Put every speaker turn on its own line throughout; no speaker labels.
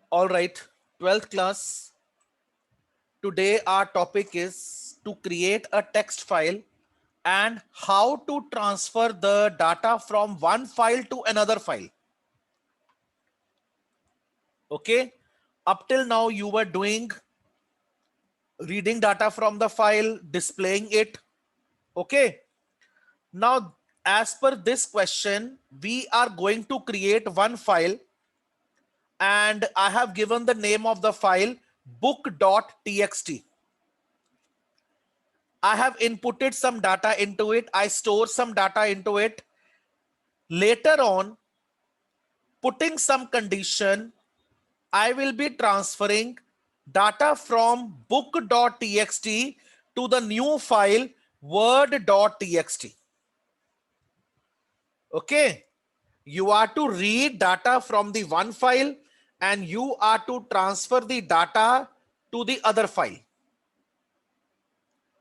All right, 12th class. Today our topic is to create a text file and how to transfer the data from one file to another file. Okay, up till now you were doing reading data from the file, displaying it. Okay, now as per this question, we are going to create one file and I have given the name of the file book.txt. I have inputted some data into it. I store some data into it. Later on, putting some condition, I will be transferring data from book.txt to the new file word.txt. Okay. You are to read data from the one file and you are to transfer the data to the other file.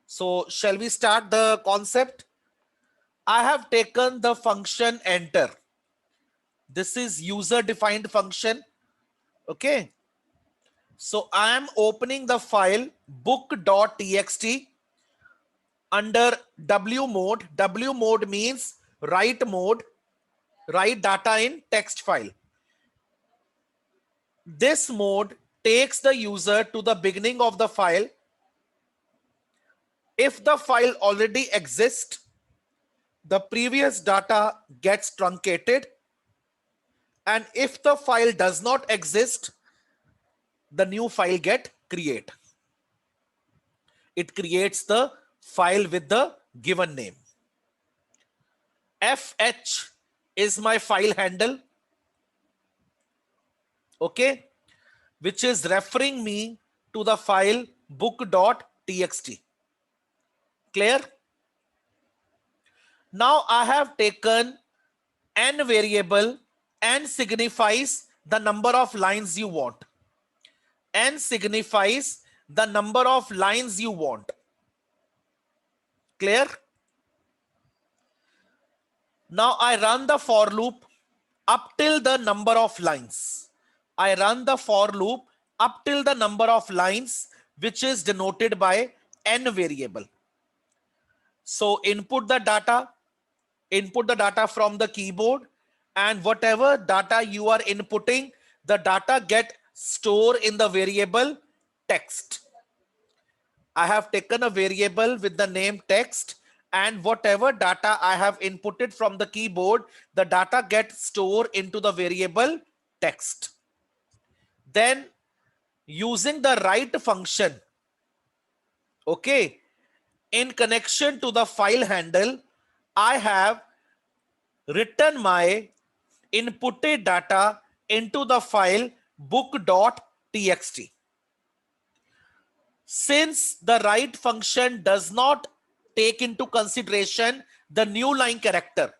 So shall we start the concept? I have taken the function enter. This is user defined function. Okay. So I am opening the file book.txt under W mode. W mode means write mode, write data in text file. This mode takes the user to the beginning of the file. If the file already exists, the previous data gets truncated. And if the file does not exist, the new file get create. It creates the file with the given name. FH is my file handle, okay, which is referring me to the file book.txt. Clear? Now I have taken n variable. N signifies the number of lines you want. N signifies the number of lines you want. Clear? Now I run the for loop up till the number of lines. I run the for loop up till the number of lines, which is denoted by n variable. So input the data from the keyboard, and whatever data you are inputting, the data get stored in the variable text. I have taken a variable with the name text, and whatever data I have inputted from the keyboard, the data gets stored into the variable text. Then using the write function, okay, in connection to the file handle, I have written my inputted data into the file book.txt. Since the write function does not take into consideration the new line character,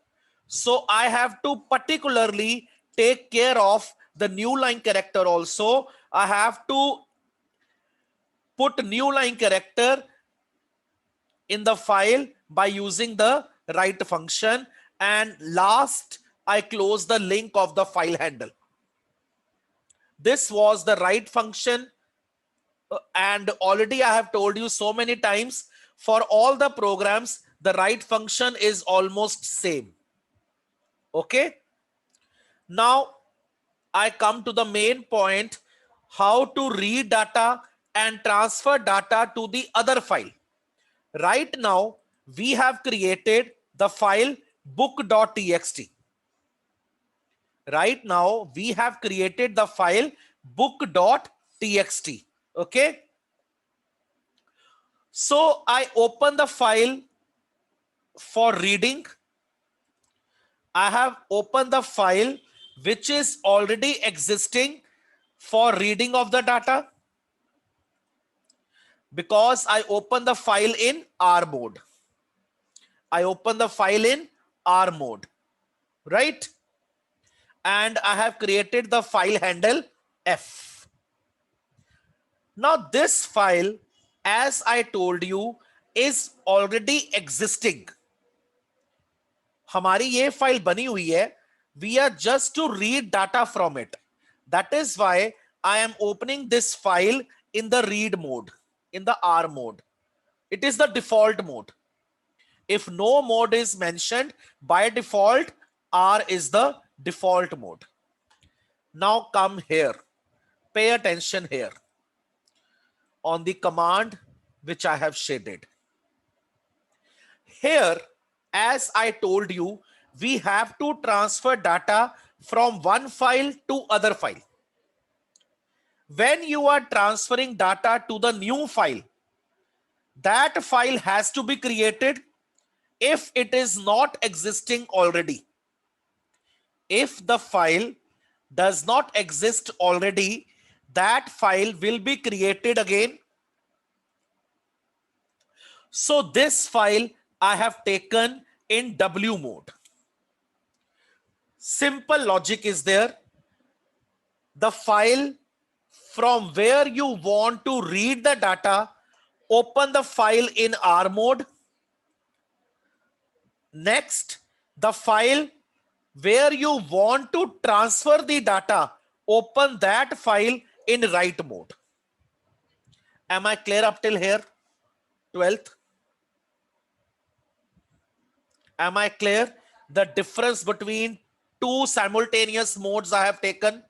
so I have to particularly take care of the new line character also. I have to put new line character in the file by using the write function, and last I close the link of the file handle. This was the write function, and already I have told you so many times, for all the programs the write function is almost same. Okay, now I come to the main point, how to read data and transfer data to the other file. Right now we have created the file book.txt. Right now we have created the file book.txt. Okay, so I open the file for reading. I have opened the file which is already existing for reading of the data, because I open the file in R mode. I open the file in R mode, right? And I have created the file handle F. Now this file, as I told you, is already existing. हमारी ये file बनी हुई है, we are just to read data from it. That is why I am opening this file in the read mode, in the R mode. It is the default mode. If no mode is mentioned, by default, R is the default mode. Now come here. Pay attention here on the command which I have shaded. Here, as I told you, we have to transfer data from one file to other file. When you are transferring data to the new file, that file has to be created if it is not existing already. If the file does not exist already, that file will be created again. So this file I have taken in W mode. Simple logic is there. The file from where you want to read the data, open the file in R mode. Next, the file where you want to transfer the data, open that file in write mode. Am I clear up till here? 12th? Am I clear? The difference between two simultaneous modes I have taken,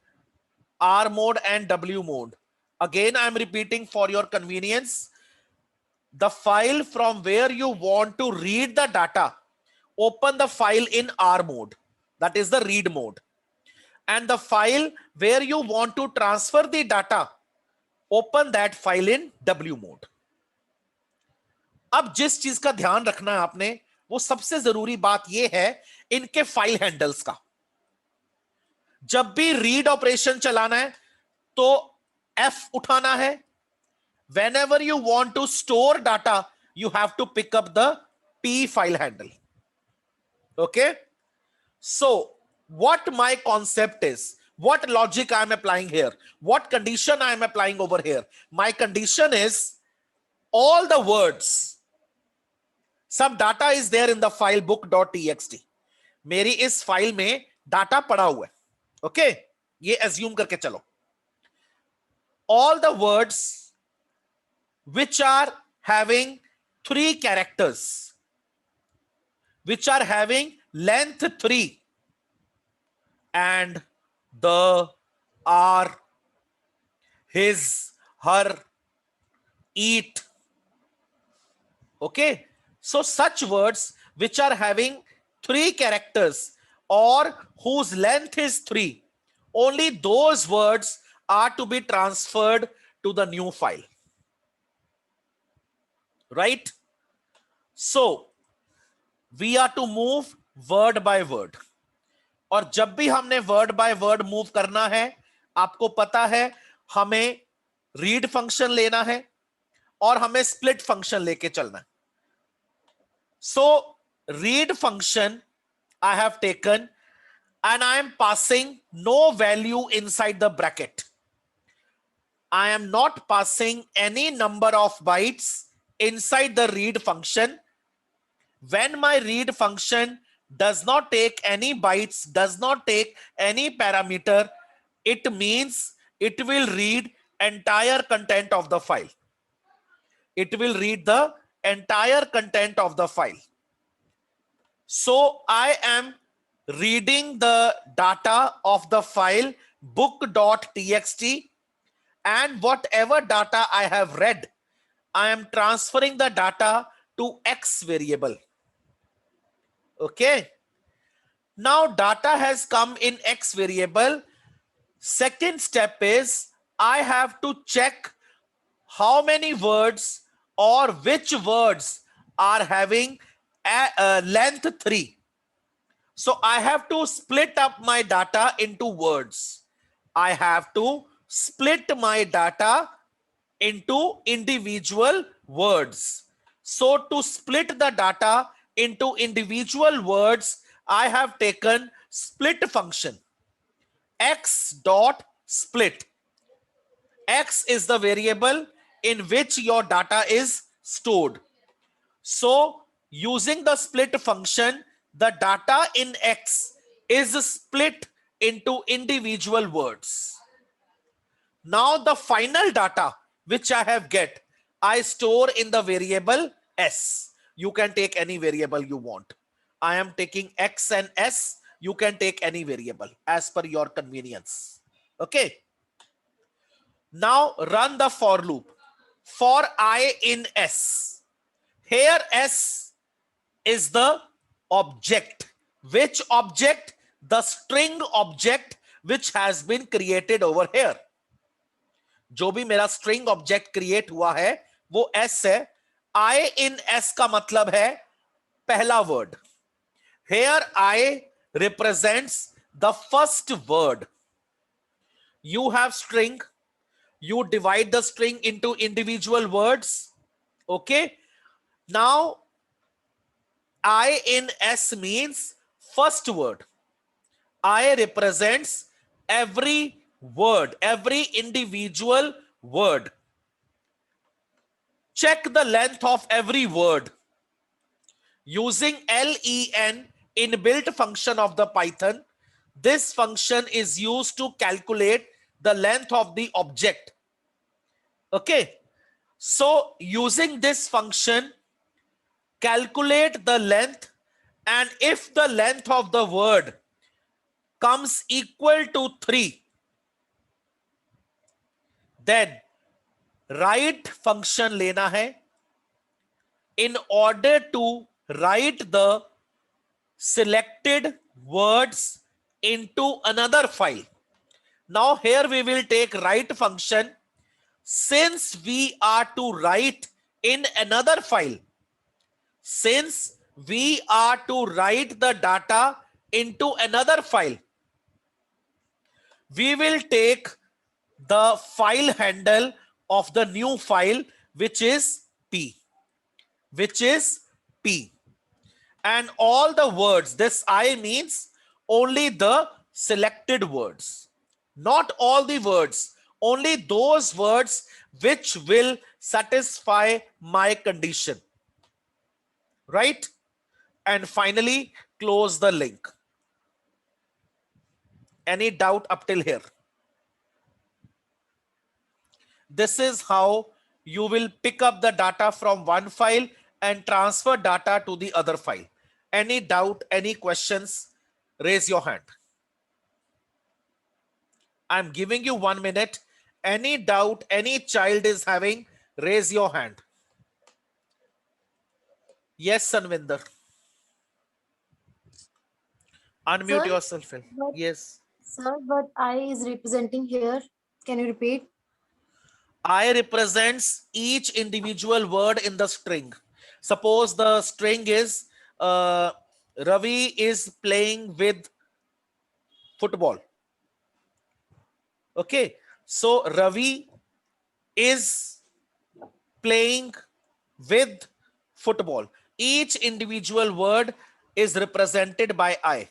R mode and W mode. Again, I am repeating for your convenience. The file from where you want to read the data, open the file in R mode. That is the read mode. And the file where you want to transfer the data, open that file in W mode. अब जिस चीज का ध्यान रखना है आपने, वो सबसे जरूरी बात ये है इनके फाइल हैंडल्स का. जब भी रीड ऑपरेशन चलाना है तो F उठाना है. Whenever you want to store data, you have to pick up the P file handle. Okay? So, what my concept is, what logic I am applying here, what condition I am applying over here. My condition is all the words, some data is there in the file book.txt. मेरी इस file में data पड़ा हुआ है. Okay, ये assume करके चलो. All the words which are having 3 characters, which are having length 3, and the, are, his, her, eat. Okay, so such words which are having 3 characters or whose length is 3, only those words are to be transferred to the new file. Right? So we are to move word by word. और जब भी हमने word by word move करना है, आपको पता है हमें रीड फंक्शन लेना है और हमें स्प्लिट फंक्शन लेके चलना है. So read function I have taken and I am passing no value inside the bracket. I am not passing any number of bytes inside the read function. When my read function does not take any bytes, does not take any parameter, it means it will read entire content of the file. It will read the entire content of the file. So I am reading the data of the file book.txt, and whatever data I have read, I am transferring the data to X variable. Okay. Now data has come in X variable. Second step is I have to check how many words or which words are having a length 3. So I have to split up my data into words. I have to split my data into individual words. So to split the data into individual words, I have taken split function. X dot split. X is the variable in which your data is stored. So using the split function, the data in X is split into individual words. Now the final data which I have get, I store in the variable s. You can take any variable you want. I am taking x and s. You can take any variable as per your convenience. Okay. Now run the for loop. For I in s. Here s is the object. Which object? The string object which has been created over here. जो भी मेरा string object create हुआ है वो s है. I in s का मतलब है पहला word. Here I represents the first word. You have string. You divide the string into individual words. Okay. Now I in s means first word. I represents every word, every individual word. Check the length of every word. Using len inbuilt function of the Python, this function is used to calculate the length of the object. Okay. So using this function, calculate the length, and if the length of the word comes equal to 3, then write function लेना है in order to write the selected words into another file. Now here we will take write function. Since we are to write in another file, since we are to write the data into another file, we will take the file handle of the new file, which is p, and all the words, this I means only the selected words, not all the words, only those words which will satisfy my condition, right? And finally close the link. Any doubt up till here? This is how you will pick up the data from one file and transfer data to the other file. Any doubt, any questions? Raise your hand. I'm giving you 1 minute. Any doubt any child is having, raise your hand. Yes, Sanvinder. Unmute
Sir,
yourself, Phil.
what,
Yes.
sir, what I is representing here? Can you repeat?
I represents each individual word in the string. Suppose the string is Ravi is playing with football. Okay. So Ravi is playing with football. Each individual word is represented by I.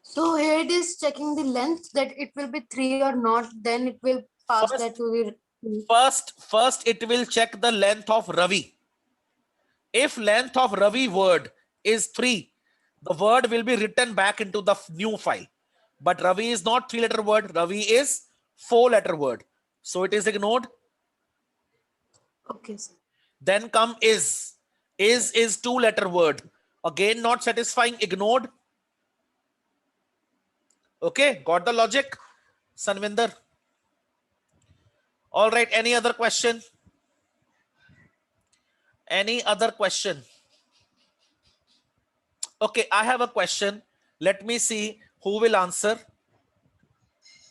So here it is checking the length that it will be 3 or not. Then it will pass that to the.
First it will check the length of Ravi. If length of Ravi word is 3, the word will be written back into the new file. But Ravi is not 3-letter word. Ravi is 4-letter word. So it is ignored.
Okay, sir.
Then come is. Is 2-letter word. Again, not satisfying, ignored. Okay, got the logic, Sanvinder? All right, any other question? Any other question? Okay, I have a question. Let me see who will answer.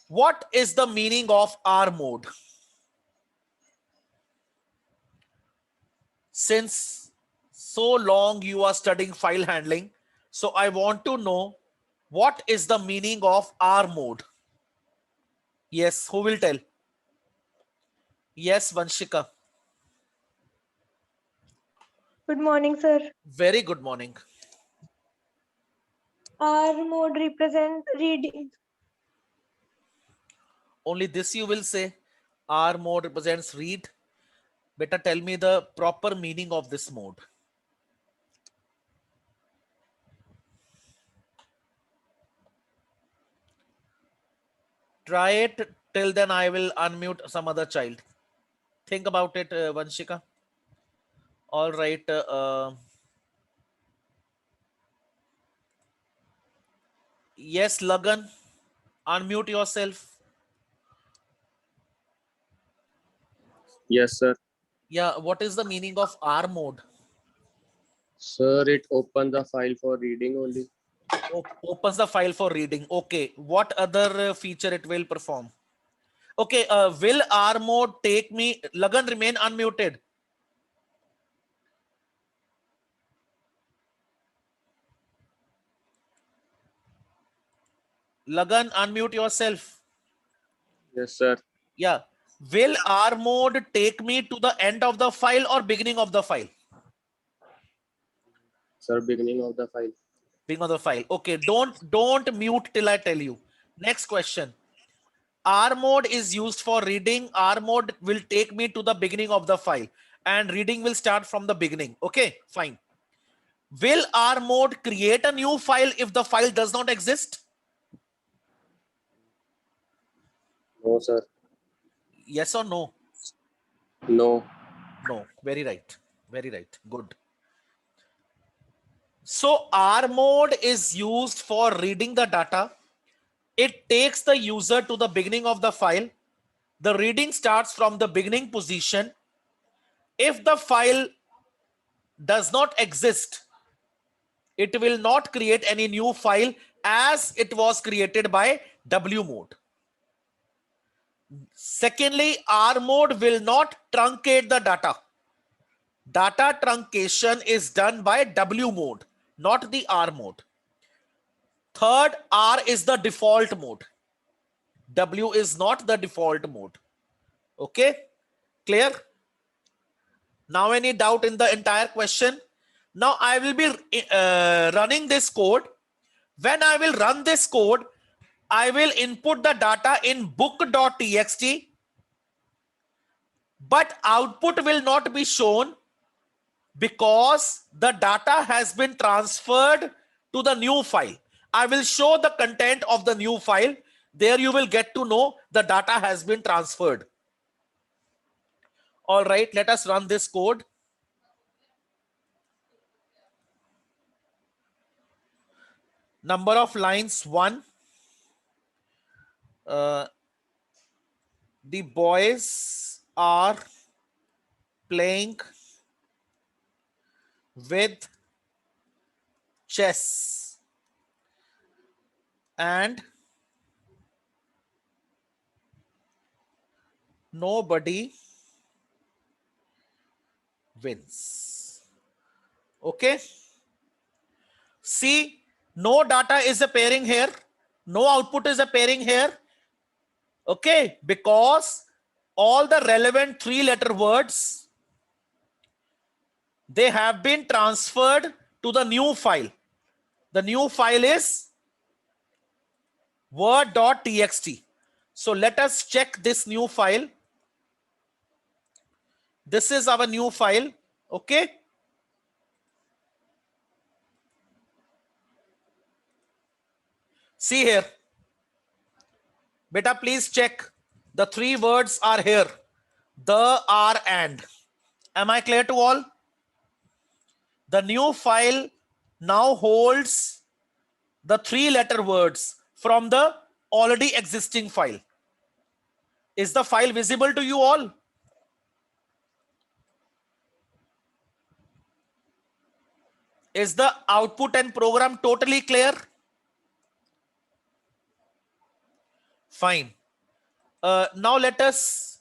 What is the meaning of R mode? Since so long you are studying file handling, so I want to know what is the meaning of R mode. Yes, who will tell? Yes, Vanshika.
Good morning, sir.
Very good morning.
R mode represent reading.
Only this you will say. R mode represents read. Better tell me the proper meaning of this mode. Try it. Till then, I will unmute some other child. Think about it, Vanshika. All right. Yes, Lagan, unmute yourself.
Yes, sir.
Yeah, what is the meaning of R mode?
Sir, it opened the file for reading only.
Opens the file for reading. Okay, what other feature it will perform? Okay, will R mode take me? Lagan, remain unmuted. Lagan, unmute yourself.
Yes, sir.
Yeah. Will R mode take me to the end of the file or beginning of the file?
Sir, beginning of the file.
Beginning of the file. Okay, don't mute till I tell you. Next question. R mode is used for reading. R mode will take me to the beginning of the file and reading will start from the beginning. Okay, fine. Will R mode create a new file if the file does not exist?
No, sir.
Yes or no?
No.
No. Very right. Very right. Good. So R mode is used for reading the data. It takes the user to the beginning of the file. The reading starts from the beginning position. If the file does not exist, it will not create any new file as it was created by W mode. Secondly, R mode will not truncate the data. Data truncation is done by W mode, not the R mode. Third, R is the default mode. W is not the default mode. Okay, clear? Now any doubt in the entire question? Now I will be running this code. When I will run this code, I will input the data in book.txt, but output will not be shown because the data has been transferred to the new file. I will show the content of the new file. There you will get to know the data has been transferred. All right, let us run this code. Number of lines 1. The boys are playing with chess and nobody wins. Okay, see, no data is appearing here, no output is appearing here. Okay, because all the relevant 3-letter words, they have been transferred to the new file. The new file is word.txt. So let us check this new file. This is our new file. Okay, see here. Beta, please check. The 3 words are here: the, are, and. Am I clear to all? The new file now holds the 3-letter words from the already existing file. Is the file visible to you all? Is the output and program totally clear? Fine. Now let us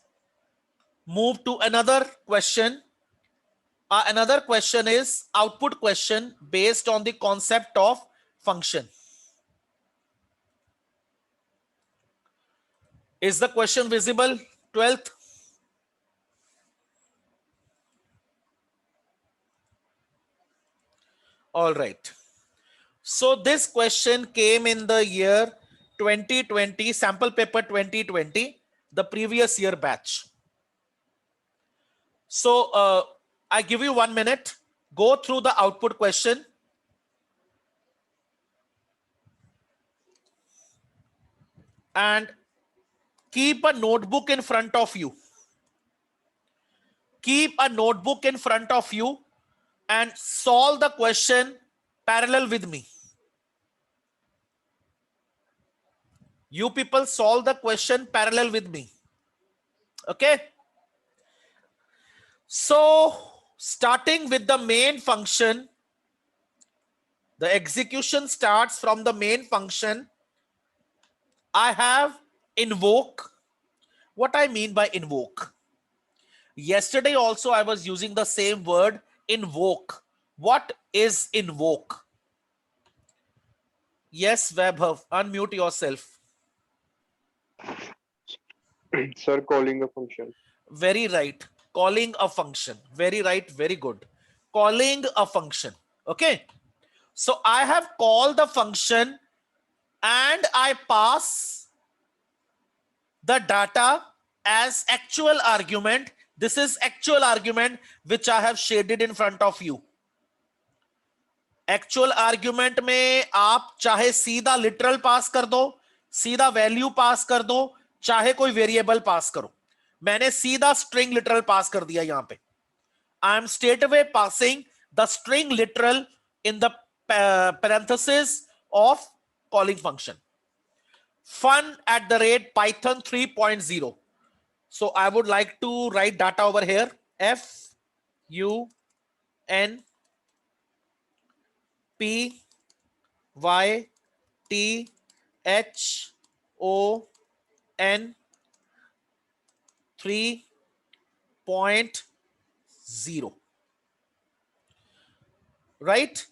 move to another question. Another question is output question based on the concept of function. Is the question visible, 12th? All right. So this question came in the year 2020, sample paper 2020, the previous year batch. So I give you 1 minute, go through the output question. And keep a notebook in front of you. Keep a notebook in front of you and solve the question parallel with me. You people solve the question parallel with me. Okay. So starting with the main function, the execution starts from the main function. I have invoke. What I mean by invoke? Yesterday also I was using the same word, invoke. What is invoke? Yes, Vaibhav, unmute yourself.
Sir, calling a function.
Very right. Calling a function. Very right. Very good. Calling a function. Okay. So I have called the function and I pass the data as actual argument. This is actual argument which I have shaded in front of you. Actual argument में आप चाहे सीधा literal पास कर दो, सीधा value pass कर दो, चाहे कोई वेरिएबल पास करो. मैंने सीधा string literal पास कर दिया यहां पे. I am straight away passing the string literal in the parenthesis of calling function. fun@python 3.0. So I would like to write data over here. FUNPYTHON 3.0. Right?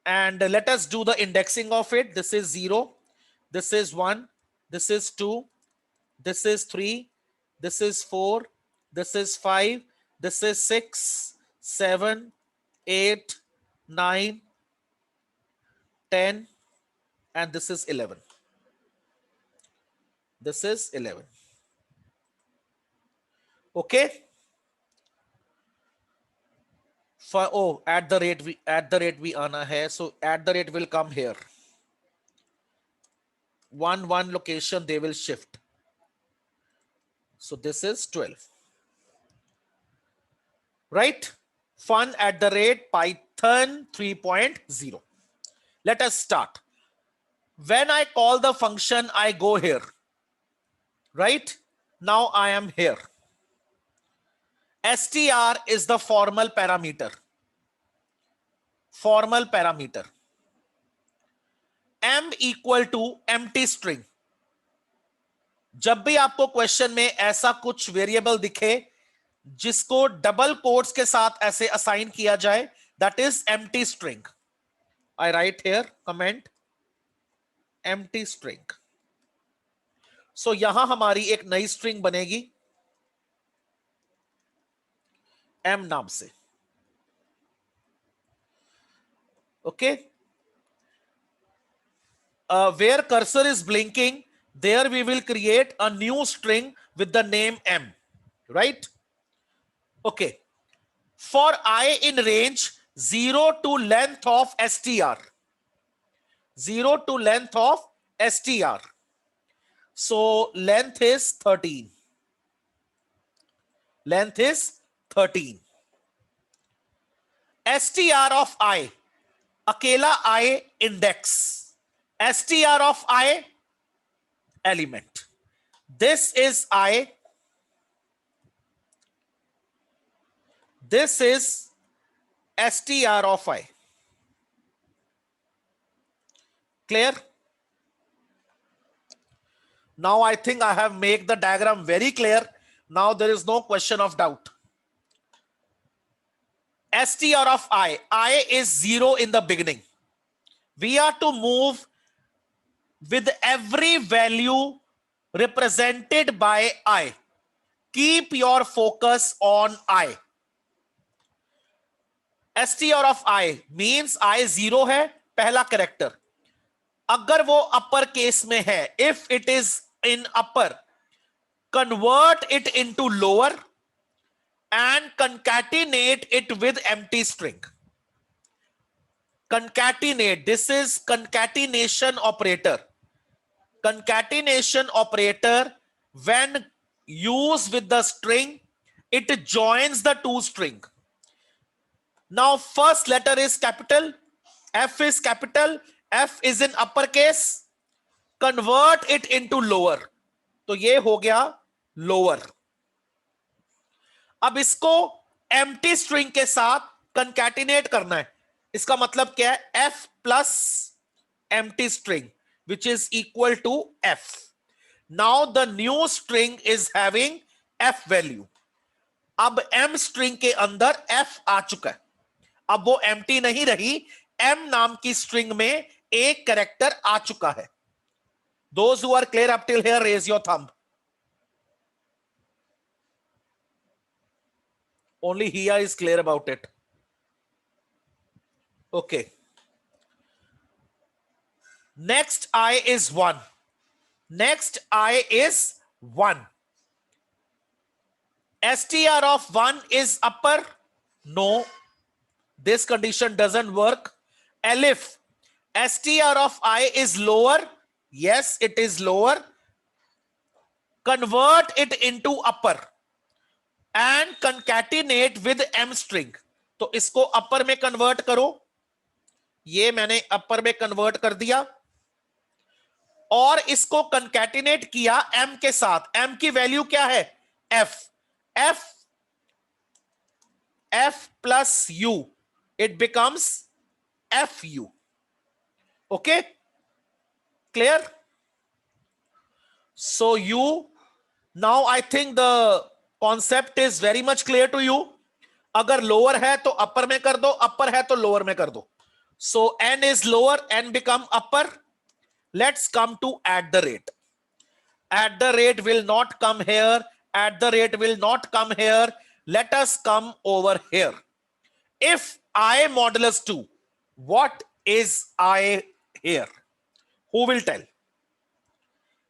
And let us do the indexing of it. This is 0. This is 1. This is 2. This is 3. This is 4. This is 5. This is 6, 7, 8, 9, 10. And this is 11. This is 11. Okay. For at the rate we आना है, so at the rate will come here. One location they will shift. So this is 12. Right? fun@python 3.0. Let us start. When I call the function, I go here. Right? Now I am here. str is the formal parameter. Formal parameter. m equal to empty string. जब भी आपको question में ऐसा कुछ variable दिखे जिसको double quotes के साथ ऐसे असाइन किया जाए, that is empty string. I write here comment empty string. So यहां हमारी एक नई स्ट्रिंग बनेगी m नाम से. Okay. Where cursor is blinking, there we will create a new string with the name m. Right? Okay. For I in range 0 to length of str. 0 to length of str. So length is 13. Length is 13. str of I. Akela I index. str of I element. This is I. This is str of I. Clear? Now I think I have made the diagram very clear. Now there is no question of doubt. str of I is 0 in the beginning. We are to move with every value represented by I. Keep your focus on I. str of I means I 0 है, पहला character. अगर वो upper case में है, if it is in upper, convert it into lower and concatenate it with empty string. Concatenate, this is concatenation operator. Concatenation operator when used with the string, it joins the two string. Now first letter is capital, F is capital, F is in uppercase, convert it into lower. तो ये हो गया lower. अब इसको empty string के साथ concatenate करना है. इसका मतलब क्या है? F plus empty string, which is equal to F. Now the new string is having F value. अब M string के अंदर F आ चुका है. अब वो empty नहीं रही, M नाम की string में एक कैरेक्टर आ चुका है. Those who are clear up till here, raise your thumb. Only Hia is clear about it. Okay. Next I is 1. Next I is 1. STR of 1 is upper? No. This condition doesn't work. Elif. STR of I is lower? Yes, it is lower. Convert it into upper and concatenate with M string. तो इसको upper में convert करो. ये मैंने upper में convert कर दिया और इसको concatenate किया M के साथ. M की वैल्यू क्या है? F. F plus U. It becomes FU. Okay? Clear? So you, now I think the concept is very much clear to you. अगर lower है तो upper में कर दो, upper है तो lower में कर दो. So N is lower, N become upper. Let's come to at the rate. At the rate will not come here. At the rate will not come here. Let us come over here. If I modulus 2, what is I here? Who will tell?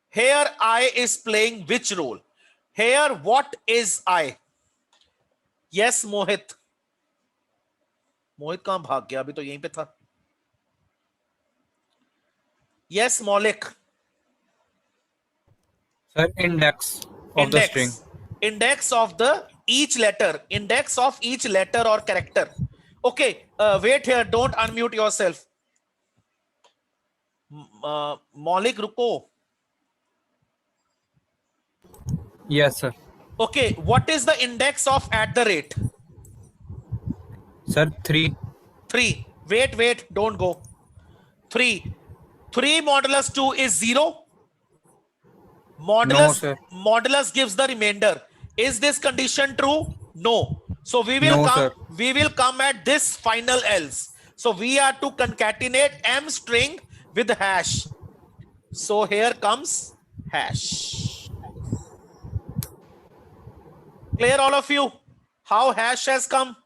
Here I is playing which role? Here what is I? Yes, Mohit. मोहित कहां भाग गया? अभी तो यहीं पे था. Yes, Maulik.
Sir, index of the string.
Index of the each letter. Index of each letter or character. Okay, wait here. Don't unmute yourself. Maulik, रुको.
Yes, sir.
Okay, what is the index of at the rate?
Sir, 3.
3. Wait, don't go. 3. 3 modulus 2 is 0. Modulus,
No, sir.
modulus gives the remainder. Is this condition true? No. So we will
No,
come.
sir.
We will come at this final else. So we are to concatenate M string with hash. So here comes hash. Clear, all of you? How hash has come?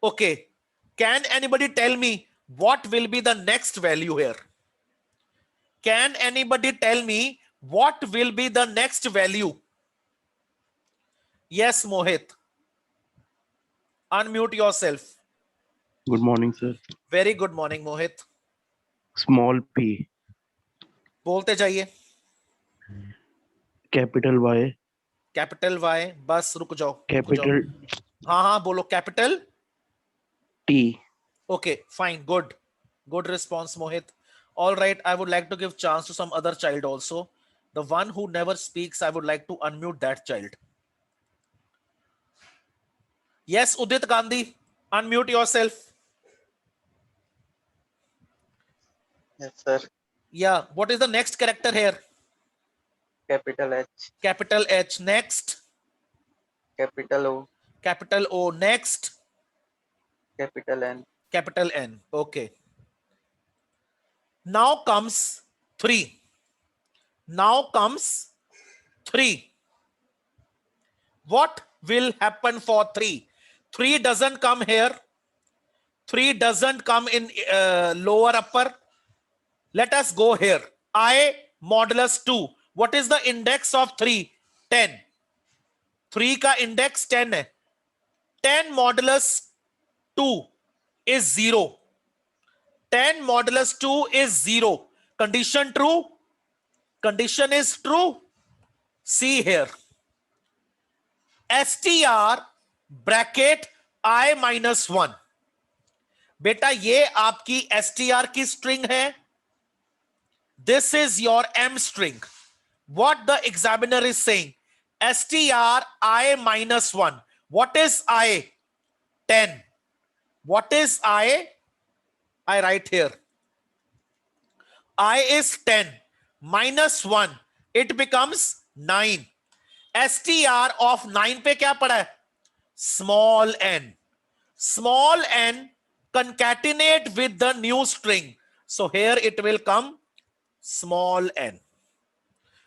Okay. Can anybody tell me what will be the next value here? Can anybody tell me what will be the next value? Yes, Mohit. Unmute yourself.
Good morning, sir.
Very good morning, Mohit.
Small p,
बोलते जाइए.
capital Y,
capital Y. बस रुक जाओ.
capital
हाँ हाँ बोलो. Capital
T,
Okay, fine, good response, Mohit. All right, I would like to give chance to some other child also. The one who never speaks, I would like to unmute that child. Yes, Udit Gandhi, unmute yourself.
Yes, sir.
Yeah, what is the next character here?
Capital H,
Capital H. Next,
capital O,
capital O. Next,
capital N,
capital N. Okay. Now comes 3. Now comes 3. What will happen for 3? 3 doesn't come here. 3 doesn't come in lower upper. Let us go here. I modulus 2. What is the index of 3? 10. 3 का index 10 है. 10 modulus 2 is 0. 10 modulus 2 is 0. Condition true? Condition is true. See here. str bracket I -1. बेटा ये आपकी str की string है. This is your M string. What the examiner is saying, str I -1. What is I? 10. What is I? I write here. I is 10 minus 1. It becomes 9. str of 9 पे क्या पड़ा है? Small n. Small n concatenate with the new string. So here it will come small n.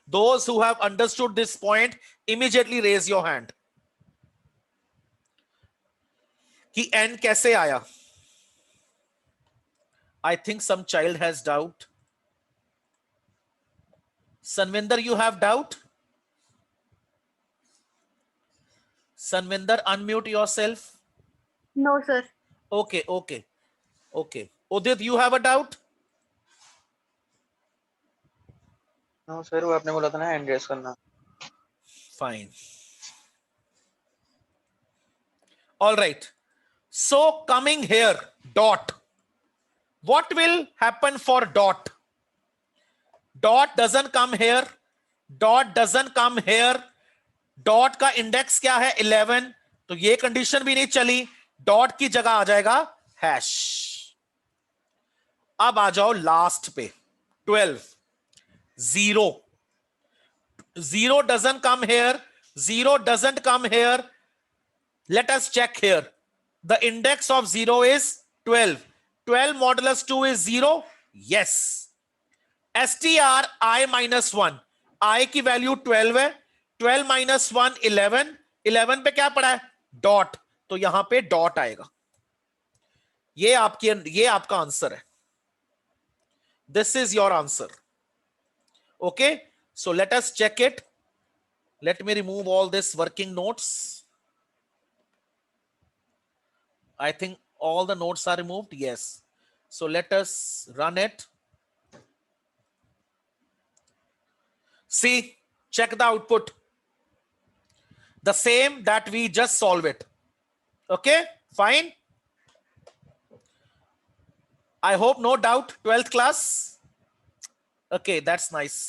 Those who have understood this point, immediately raise your hand. कि n कैसे आया? I think some child has doubt. Sanvinder, you have doubt? Sanvinder, unmute yourself.
No, sir.
Okay. Udit, you have a doubt?
No sir वो आपने बोला था ना hand raise करना.
Fine. All right. So coming here, dot. What will happen for dot? Dot doesn't come here. Dot doesn't come here. Dot का index क्या है? 11. तो ये कंडीशन भी नहीं चली. डॉट की जगह आ जाएगा हैश. अब आ जाओ लास्ट पे 12. 0. 0 doesn't come here. 0 doesn't come here. Let us check here. The index of 0 is 12. 12 modulus 2 is 0. Yes. str I -1. I की वैल्यू 12 है. 12 minus 1 11. 11 पे क्या पड़ा है? डॉट. तो यहां पे डॉट आएगा. ये आपका आंसर है. This is your answer. Okay. So let us check it. Let me remove all this working notes. I think all the notes are removed. Yes. So let us run it. See, check the output. The same that we just solved it. Okay, fine. I hope no doubt, 12th class. Okay, that's nice.